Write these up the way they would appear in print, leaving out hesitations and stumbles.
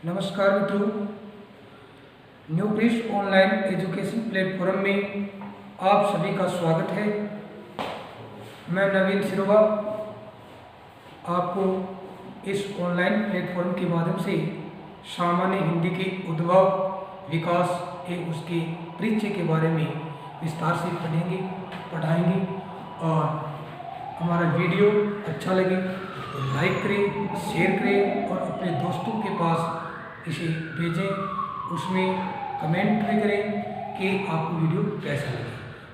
नमस्कार मित्रों, new bridge online education platform में आप सभी का स्वागत है। मैं नवीन सिरोवा आपको इस ऑनलाइन प्लेटफॉर्म के माध्यम से सामान्य हिंदी के उद्भव, विकास एवं उसके परिचय के बारे में विस्तार से पढ़ाएंगे और हमारा वीडियो अच्छा लगे तो लाइक करें, शेयर करें और अपने दोस्तों के पास इसे भेजें। उसमें कमेंट भी करें कि आपको वीडियो कैसा लगे।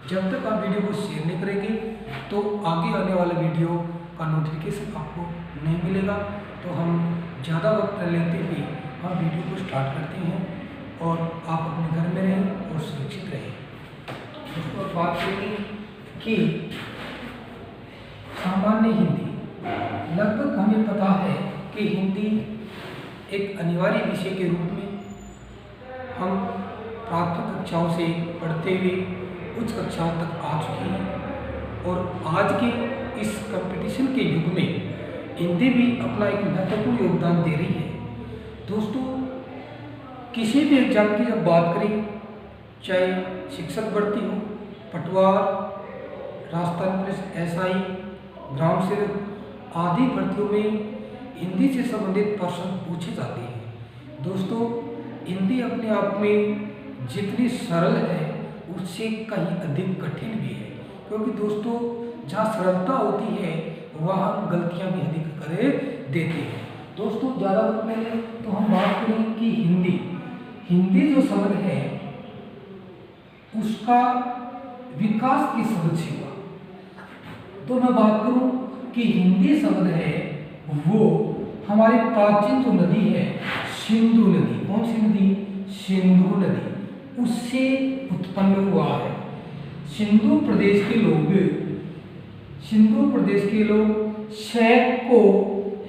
जब तक आप वीडियो को शेयर नहीं करेंगे तो आगे आने वाले वीडियो का नोटिफिकेशन आपको नहीं मिलेगा। तो हम ज़्यादा वक्त न लेते हुए हम वीडियो को स्टार्ट करते हैं और आप अपने घर में रहें और सुरक्षित रहें। दोस्तों, बात करेंगे कि सामान्य हिंदी। लगभग हमें पता है कि हिंदी एक अनिवार्य विषय के रूप में हम प्राथमिक कक्षाओं से पढ़ते हुए उच्च कक्षाओं तक आ चुके हैं और आज के इस कंपटीशन के युग में हिंदी भी अपना एक महत्वपूर्ण योगदान दे रही है। दोस्तों, किसी भी एग्जाम की जब बात करें, चाहे शिक्षक भर्ती हो, पटवार, राजस्थान पुलिस, एसआई, ग्राम सेवक आदि भर्तियों में हिंदी से संबंधित प्रश्न पूछे जाते हैं। दोस्तों, हिंदी अपने आप में जितनी सरल है उससे कहीं अधिक कठिन भी है, क्योंकि दोस्तों जहाँ सरलता होती है वहाँ गलतियाँ भी अधिक कर देते हैं। दोस्तों, ज़्यादा वक्त में तो हम बात करें कि हिंदी जो शब्द है उसका विकास किस शब्द से हुआ। तो मैं बात करूं कि हिंदी शब्द है वो हमारी प्राचीन जो नदी है सिंधु नदी, कौन सी नदी? सिंधु नदी, उससे उत्पन्न हुआ है। सिंधु प्रदेश के लोग शैक को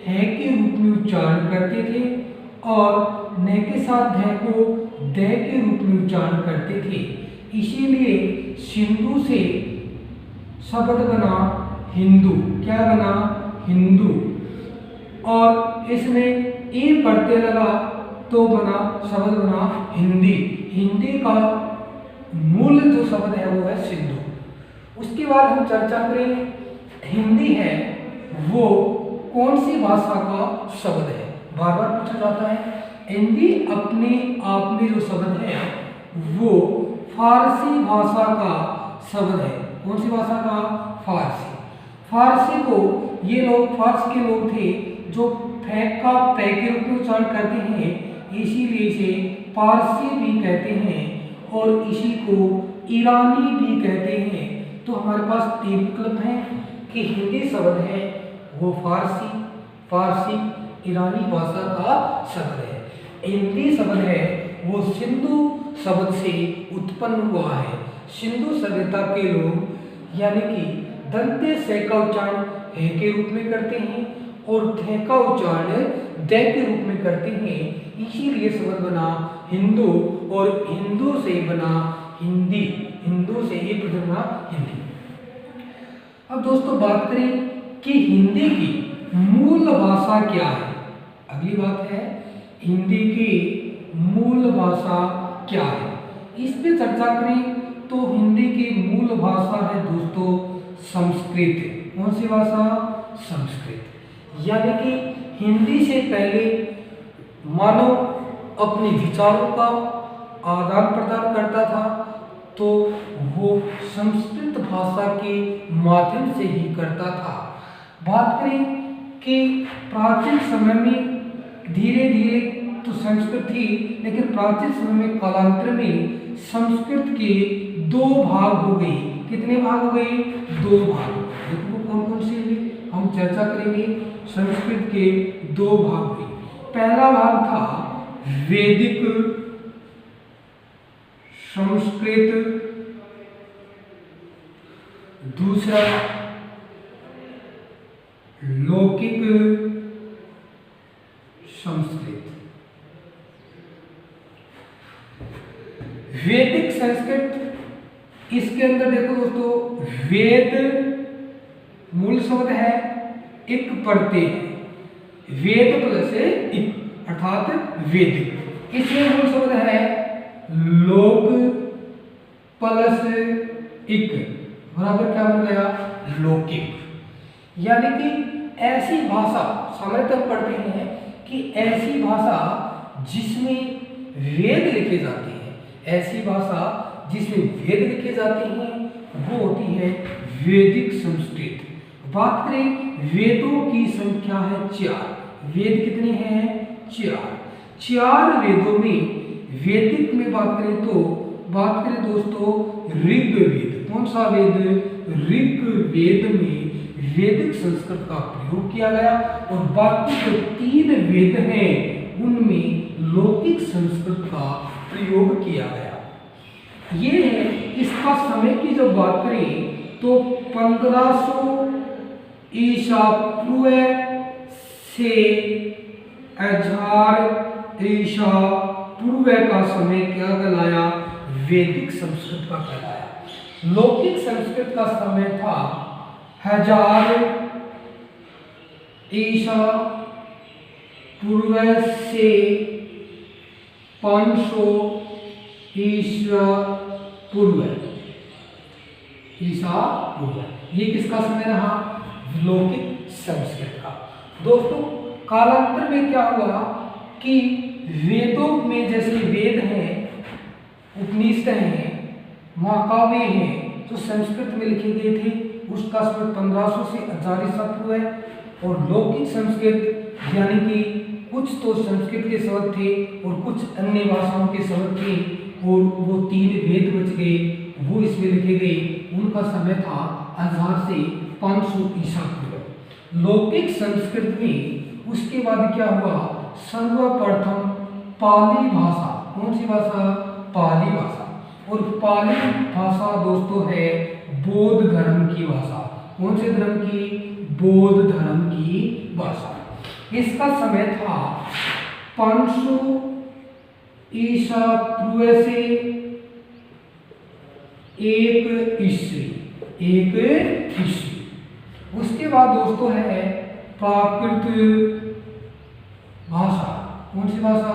है के रूप में उच्चारण करते थे और न के साथ ध को द के रूप में उच्चारण करते थे। इसीलिए सिंधु से शब्द बना हिंदू। क्या बना? हिंदू। और इसमें ई पढ़ते लगा तो बना शब्द बना हिंदी। हिंदी का मूल जो शब्द है वो है सिंधु। उसके बाद हम चर्चा करें हिंदी है वो कौन सी भाषा का शब्द है। बार बार पूछा जाता है। हिंदी अपने आप में जो शब्द है वो फारसी भाषा का शब्द है। कौन सी भाषा का? फारसी। फारसी को ये लोग, फारस के लोग थे जो फैक का पै के रूप में उच्चारण करते हैं, इसीलिए इसे पारसी भी कहते हैं और इसी को ईरानी भी कहते हैं। तो हमारे पास तीन विकल्प हैं कि हिंदी शब्द है वो फारसी, ईरानी भाषा का शब्द है। हिंदी शब्द है वो सिंधु शब्द से उत्पन्न हुआ है। सिंधु सभ्यता के लोग यानी कि दंते से का उच्चारण है के रूप में करते हैं और ध का उच्चारण द के रूप में करते हैं। इसीलिए शब्द बना हिंदू और हिंदू से बना हिंदी। हिंदू से एक बना हिंदी। अब दोस्तों बात करें कि हिंदी की मूल भाषा क्या है। अगली बात है हिंदी की मूल भाषा क्या है। इस पे चर्चा करें तो हिंदी की मूल भाषा है दोस्तों संस्कृत। कौन सी भाषा? संस्कृत। यानी कि हिंदी से पहले मानव अपने विचारों का आदान प्रदान करता था तो वो संस्कृत भाषा के माध्यम से ही करता था। बात करें कि प्राचीन समय में धीरे धीरे तो संस्कृत थी, लेकिन प्राचीन समय में कालांतर में संस्कृत के दो भाग हो गए। कितने भाग हो गए? दो भाग। देखो कौन कौन से हम चर्चा करेंगे। संस्कृत के दो भाग हुए। पहला भाग था वैदिक संस्कृत, दूसरा लौकिक संस्कृत। वैदिक संस्कृत, इसके अंदर देखो दोस्तों, वेद मूल शब्द है, इक पढ़ते हैं। वेद प्लस इक अर्थात वैदिक। इसमें मूल शब्द है लोक प्लस इक बराबर क्या बन गया, लौकिक। यानी कि ऐसी भाषा, सामान्यतः हम पढ़ते हैं कि ऐसी भाषा जिसमें वेद लिखे जाते हैं, ऐसी भाषा जिसमें वेद लिखे जाते हैं वो होती है वैदिक संस्कृत। बात करें वेदों की संख्या है 4। वेद कितने हैं, 4 वेदों में वैदिक में बात करें तो बात करें दोस्तों ऋग्वेद। कौन सा वेद, ऋग्वेद में वैदिक संस्कृत का प्रयोग किया गया और बाकी जो 3 वेद हैं उनमें लौकिक संस्कृत का प्रयोग किया गया। ये है इसका समय की जब बात करें तो 1500 ईसा पूर्व से 1000 ईसा पूर्व का समय क्या कहलाया, वैदिक संस्कृत का कहलाया। लौकिक संस्कृत का समय था 1000 ईसा पूर्व से 500 ईसा पूर्व। ये किसका समय रहा, लौकिक संस्कृत का। दोस्तों कालांतर में क्या हुआ कि वेदों में जैसे वेद हैं, उपनिषद हैं, महाकाव्य हैं जो संस्कृत में लिखे गए थे उसका समय 1500 से 1000 ईसा पूर्व है। और लौकिक संस्कृत यानी कि कुछ तो संस्कृत के शब्द थे और कुछ अन्य भाषाओं के शब्द थे और वो 3 वेद बच गए वो इसमें लिखे गए, उनका समय था 1000 से 500 ईसा पूर्व। लौकिक संस्कृत में उसके बाद क्या हुआ, सर्वप्रथम पाली भाषा। कौन सी भाषा, पाली भाषा। और पाली भाषा दोस्तों है बौद्ध धर्म की भाषा। कौन से धर्म की, बौद्ध धर्म की भाषा। इसका समय था 500 ईसा पूर्व से 1 ईस्वी। उसके बाद दोस्तों है प्राकृत भाषा। कौन सी भाषा,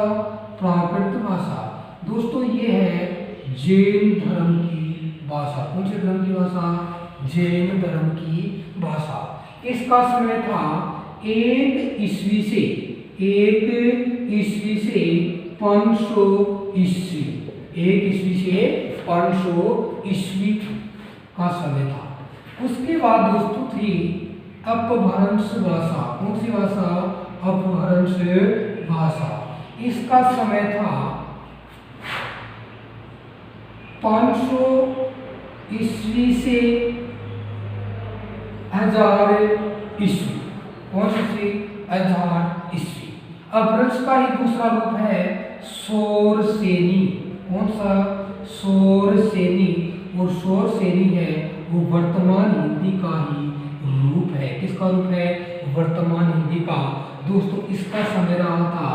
प्राकृत भाषा। दोस्तों ये है जैन धर्म की भाषा। कौन से धर्म की भाषा, जैन धर्म की भाषा। इसका समय था 1 ईस्वी से 500 ईस्वी। 1 ईस्वी से 500 ईस्वी का समय था। उसके बाद दोस्तों थी अपभ्रंश भाषा। कौन सी भाषा, अपभ्रंश भाषा। इसका समय था 500 ईस्वी से 1000 ईस्वी। कौन सी, 1000 ईस्वी। अपभ्रंश का ही दूसरा रूप है शौरसेनी। कौन सा, शौरसेनी। और शौरसेनी है वो वर्तमान हिंदी का ही रूप है। किसका रूप है, वर्तमान हिंदी का। दोस्तों इसका समय रहा था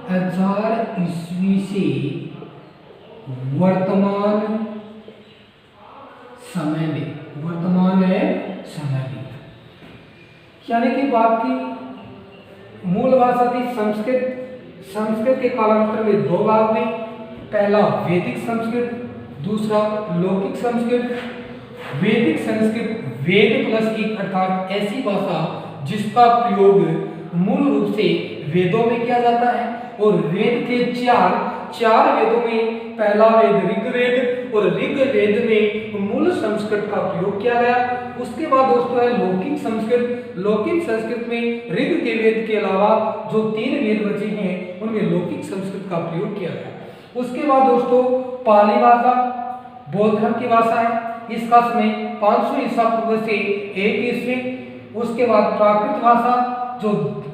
1000 ईस्वी से वर्तमान समय में, यानी कि बात की मूल भाषा थी संस्कृत। संस्कृत के कालांतर में 2 भाग में, पहला वैदिक संस्कृत, दूसरा लौकिक संस्कृत। वैदिक संस्कृत वेद प्लस एक अर्थात ऐसी भाषा जिसका प्रयोग मूल रूप से वेदों में किया जाता है। और वेद के 4 वेदों में पहला वेद ऋग्वेद और ऋग्वेद में मूल संस्कृत का प्रयोग किया गया। उसके बाद दोस्तों है लौकिक संस्कृत। लौकिक संस्कृत में ऋग के वेद के अलावा जो 3 वेद बचे हैं उनमें लौकिक संस्कृत का प्रयोग किया गया। उसके बाद दोस्तों पाली भाषा बौद्ध धर्म की भाषा है। इसका समय 500 ईसा पूर्व से 1 ईस्वी। उसके बाद प्राकृत भाषा जो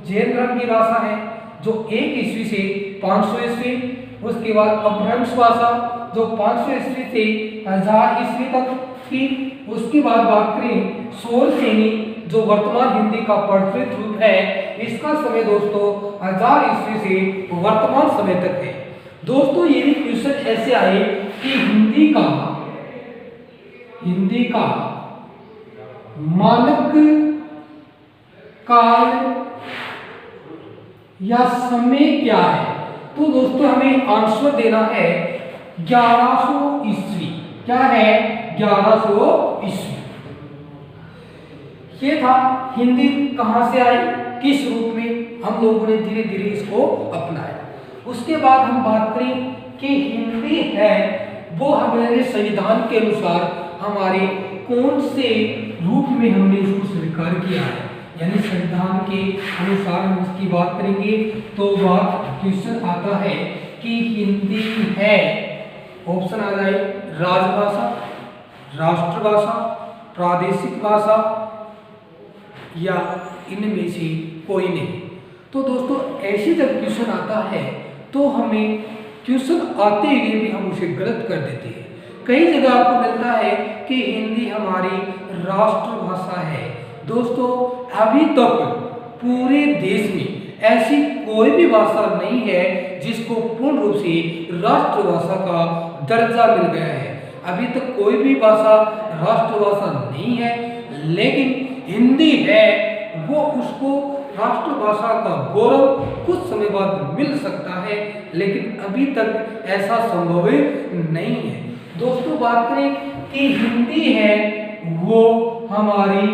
जैन धर्म की भाषा है जो 1 ईस्वी से 500 ईस्वी। उसके बाद अपभ्रंश भाषा जो 500 ईस्वी से 1000 ईस्वी तक की। उसके बाद बात करें शौरसेनी जो वर्तमान हिंदी का प्रचलित रूप है, इसका समय दोस्तों 1000 ईस्वी से वर्तमान समय तक है। दोस्तों ये क्वेश्चन ऐसे आए कि हिंदी का मानक काल या समय क्या है? तो दोस्तों हमें आंसर देना है 1100 ईस्वी। क्या है? 1100 ईस्वी। ये था हिंदी कहाँ से आई, किस रूप में हम लोगों ने धीरे धीरे इसको अपनाया। उसके बाद हम बात करें कि हिंदी है वो हमारे संविधान के अनुसार हमारे कौन से रूप में हमने इसको स्वीकार किया है, यानी संविधान के अनुसार हम इसकी बात करेंगे तो बात क्वेश्चन आता है कि हिंदी है, ऑप्शन आ जाए राजभाषा, राष्ट्रभाषा, प्रादेशिक भाषा या इनमें से कोई नहीं। तो दोस्तों ऐसे जब क्वेश्चन आता है तो हमें क्वेश्चन आते हुए भी हम उसे गलत कर देते हैं। कई जगह आपको मिलता है कि हिंदी हमारी राष्ट्रभाषा है। दोस्तों अभी तक पूरे देश में ऐसी कोई भी भाषा नहीं है जिसको पूर्ण रूप से राष्ट्रभाषा का दर्जा मिल गया है। अभी तक कोई भी भाषा राष्ट्रभाषा नहीं है, लेकिन हिंदी है वो उसको राष्ट्रभाषा का गौरव कुछ समय बाद मिल सकता है, लेकिन अभी तक ऐसा संभव नहीं है। दोस्तों बात करें कि हिंदी है वो हमारी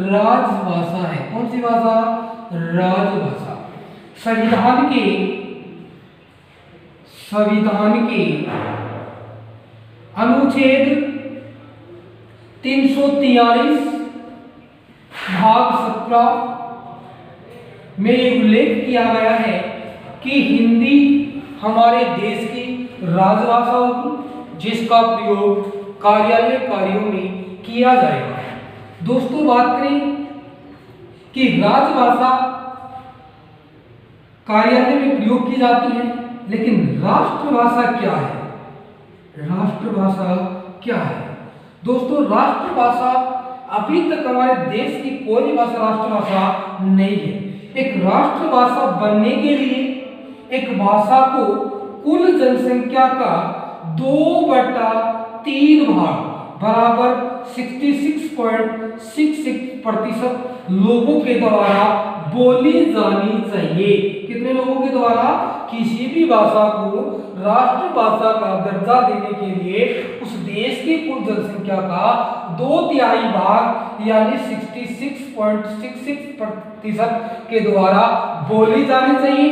राजभाषा है। कौन सी भाषा? राजभाषा। संविधान के अनुच्छेद 343 भाग 17 में उल्लेख किया गया है कि हिंदी हमारे देश की राजभाषा होगी जिसका प्रयोग कार्यालय कार्यों में किया जाएगा। दोस्तों बात करें कि राजभाषा कार्यालय में प्रयोग की जाती है, लेकिन राष्ट्रभाषा क्या है? राष्ट्रभाषा क्या है? दोस्तों राष्ट्रभाषा अभी तक हमारे देश की कोई भी भाषा राष्ट्रभाषा नहीं है। एक राष्ट्रभाषा बनने के लिए एक भाषा को कुल जनसंख्या का 2/3 भाग बराबर 66.66% लोगों के द्वारा बोली जानी चाहिए। कितने लोगों के द्वारा? किसी भी भाषा को राष्ट्रभाषा का दर्जा देने के लिए उस देश की कुल जनसंख्या का 2/3 भाग यानी 66.66% के द्वारा बोली जानी चाहिए,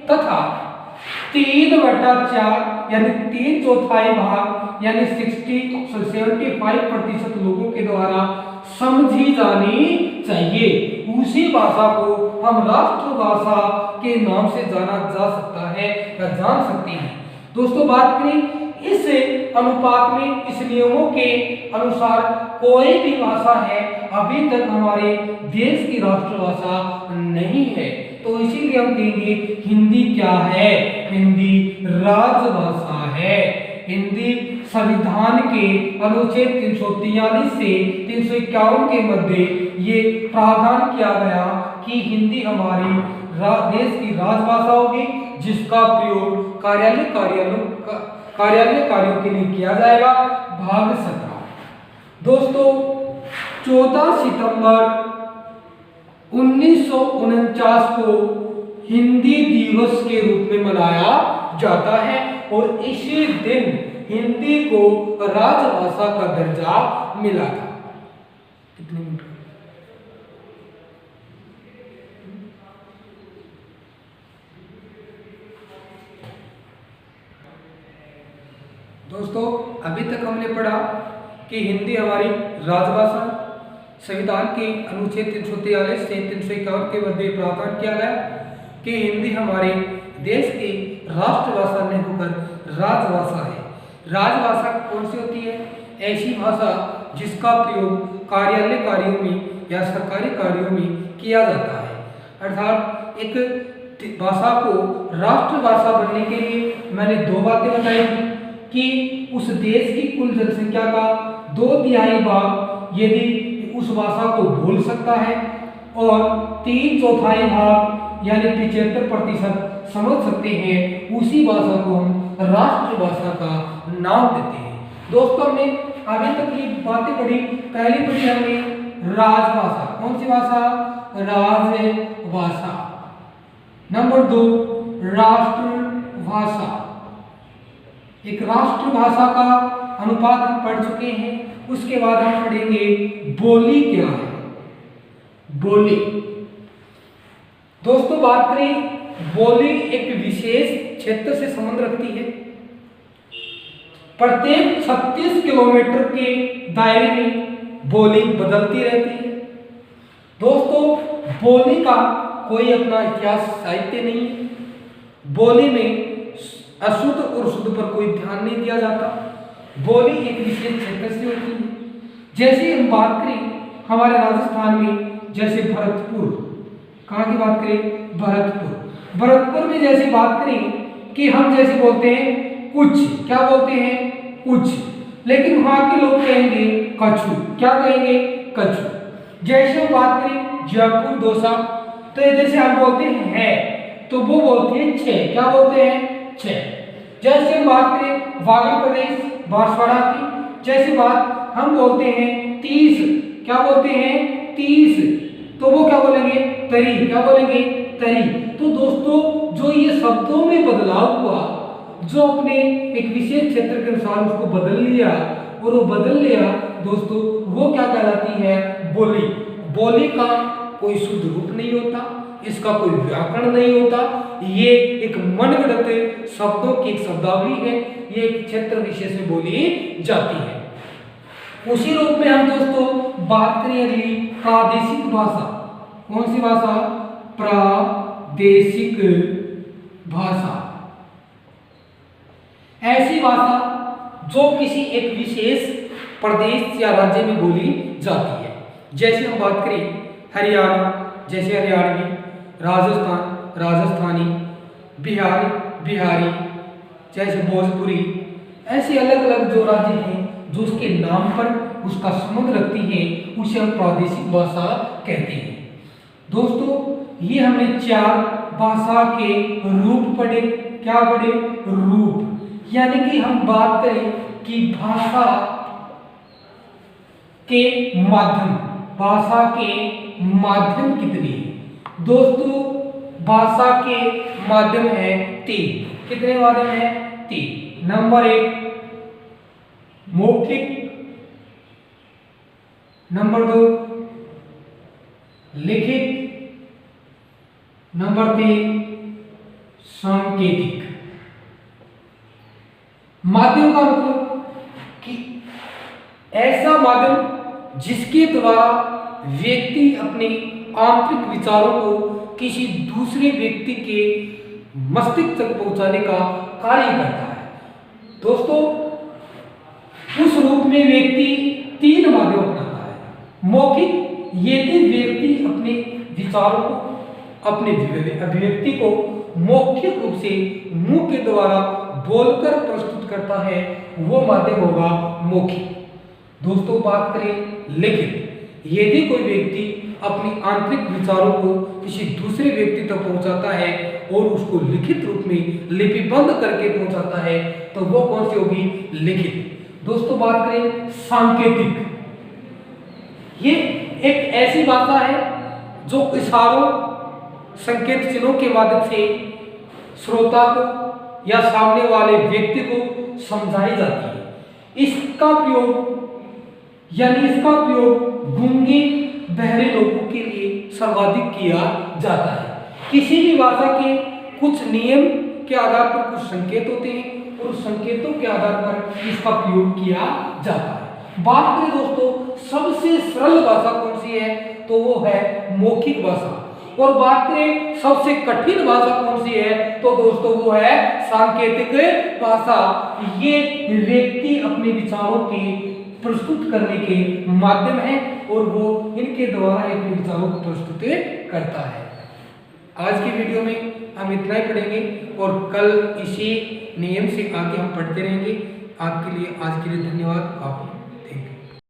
तथा 3/4 यानी 3/4 भाग यानी 75% लोगों के द्वारा समझी जानी चाहिए। उसी भाषा को हम राष्ट्रभाषा के नाम से जाना जा सकता है या जान सकते हैं। दोस्तों बात करें इस अनुपात में, इस नियमों के अनुसार कोई भी भाषा है अभी तक हमारे देश की राष्ट्रभाषा नहीं है, तो इसीलिए हम कहेंगे हिंदी क्या है? हिंदी राजभाषा है। हिंदी संविधान के अनुच्छेद 343 से 351 के मध्य ये प्रावधान किया गया कि हिंदी हमारी देश की राजभाषा होगी जिसका प्रयोग कार्यालय कार्यों के लिए किया जाएगा। भाग 17। दोस्तों 14 सितंबर 1949 को हिंदी दिवस के रूप में मनाया जाता है और इसी दिन हिंदी को राजभाषा का दर्जा मिला था। कितने मिनट? दोस्तों अभी तक हमने पढ़ा कि हिंदी हमारी राजभाषा, संविधान के अनुच्छेद 343 से 351 के मध्य प्रावधान किया गया कि हिंदी हमारे देश की राष्ट्रभाषा नहीं होकर राजभाषा है। राजभाषा कौन सी होती है? ऐसी भाषा जिसका प्रयोग कार्यालय कार्यों में या सरकारी कार्यों में किया जाता है। अर्थात एक भाषा को राष्ट्रभाषा बनने के लिए मैंने 2 बातें बताई थी कि उस देश की कुल जनसंख्या का 2/3 भाग यदि उस भाषा को बोल सकता है और 3/4 भाग यानी 75% समझ सकते हैं, उसी भाषा को हम राष्ट्रभाषा का नाम देते हैं। दोस्तों हमने अभी तक की बातें पढ़ी। पहली पढ़ी हमने राजभाषा। कौन सी भाषा? राजभाषा। नंबर 2 राष्ट्रभाषा। एक राष्ट्रभाषा का अनुपात हम पढ़ चुके हैं। उसके बाद हम पढ़ेंगे बोली क्या है। बोली दोस्तों बात करें, बोली एक विशेष क्षेत्र से संबंध रखती है। प्रत्येक 36 किलोमीटर के दायरे में बोली बदलती रहती है। दोस्तों बोली का कोई अपना इतिहास साहित्य नहीं है। बोली में अशुद्ध और शुद्ध पर कोई ध्यान नहीं दिया जाता। बोली एक विशेष क्षेत्र से होती है। जैसे हम बात करें हमारे राजस्थान में, जैसे भरतपुर, कहाँ की बात करें, भरतपुर। भरतपुर में जैसे बात करें कि हम जैसे बोलते हैं कुछ, क्या बोलते हैं, कुछ, लेकिन वहां के लोग कहेंगे कछु, क्या कहेंगे, कछु। जैसे हम बात करें जयपुर डोसा, तो जैसे हम बोलते हैं है, तो वो बोलते हैं छे, क्या बोलते हैं, छे। जैसे हम बात करें वागड़ प्रदेश बांसवाड़ा की, जैसे बात हम बोलते हैं 30, क्या बोलते हैं, 30, तो वो क्या बोलेंगे, तरी, क्या बोलेंगे, तरी। तो दोस्तों जो ये शब्दों में बदलाव हुआ, जो अपने एक विशेष क्षेत्र के अनुसार उसको बदल लिया, और वो बदल लिया दोस्तों, वो क्या कहलाती है, बोली। बोली का कोई शुद्ध रूप नहीं होता, इसका कोई व्याकरण नहीं होता, ये एक मनगढ़ंत शब्दों की एक शब्दावली है। ये एक क्षेत्र विशेष में बोली जाती है। उसी रूप में हम दोस्तों बात करें अगली प्रादेशिक भाषा। कौन सी भाषा, प्रादेशिक भाषा। ऐसी भाषा जो किसी एक विशेष प्रदेश या राज्य में बोली जाती है। जैसे हम बात करें हरियाणा, जैसे हरियाणवी, राजस्थान राजस्थानी, बिहार बिहारी, जैसे भोजपुरी। ऐसे अलग अलग जो राज्य हैं जो उसके नाम पर उसका संबंध रखती है, उसे हम प्रादेशिक भाषा कहते हैं। दोस्तों ये हमने 4 भाषा के रूप पढ़े। क्या पढ़े, रूप, यानी कि हम बात करें कि भाषा के माध्यम, भाषा के माध्यम कितने हैं। दोस्तों भाषा के माध्यम है 3। कितने माध्यम है, 3। नंबर 1 मौखिक, नंबर 2 लिखित, नंबर 3 सांकेतिक। माध्यम का मतलब कि ऐसा माध्यम जिसके द्वारा व्यक्ति अपने आंतरिक विचारों को किसी दूसरे व्यक्ति के मस्तिष्क तक पहुंचाने का कार्य करता है। दोस्तों उस रूप में व्यक्ति 3 माध्यम अपनाता है। मौखिक, यदि व्यक्ति अपने विचारों को, अपने अभिव्यक्ति को मौखिक रूप से मुंह के द्वारा बोलकर प्रस्तुत करता है, वो माध्यम होगा मौखिक। दोस्तों बात करें लिखित, यदि कोई व्यक्ति अपनी आंतरिक विचारों को किसी दूसरे व्यक्ति तक पहुंचाता है और उसको लिखित रूप में लिपिबद्ध करके पहुंचाता है, तो वो कौन सी होगी, लिखित। दोस्तों बात करें सांकेतिक, ये एक ऐसी भाषा है जो इशारों, संकेत चिन्हों के माध्यम से श्रोता को या सामने वाले व्यक्ति को समझाई जाती है। इसका प्रयोग गूंगे बहरे लोगों के लिए सर्वाधिक किया जाता है। किसी भी भाषा के कुछ नियम के आधार पर कुछ संकेत होते हैं और उस संकेतों के आधार पर इसका प्रयोग किया जाता है। बात करें दोस्तों सबसे सरल भाषा कौन सी है, तो वो है मौखिक भाषा। और बात करें सबसे कठिन भाषा कौन सी है, तो दोस्तों वो है सांकेतिक भाषा। ये व्यक्ति अपने विचारों के प्रस्तुत करने के माध्यम है और वो इनके द्वारा अपने विचारों को प्रस्तुत करता है। आज की वीडियो में हम इतना ही पढ़ेंगे और कल इसी नियम से आगे हम पढ़ते रहेंगे। आपके लिए आज के लिए धन्यवाद। काफी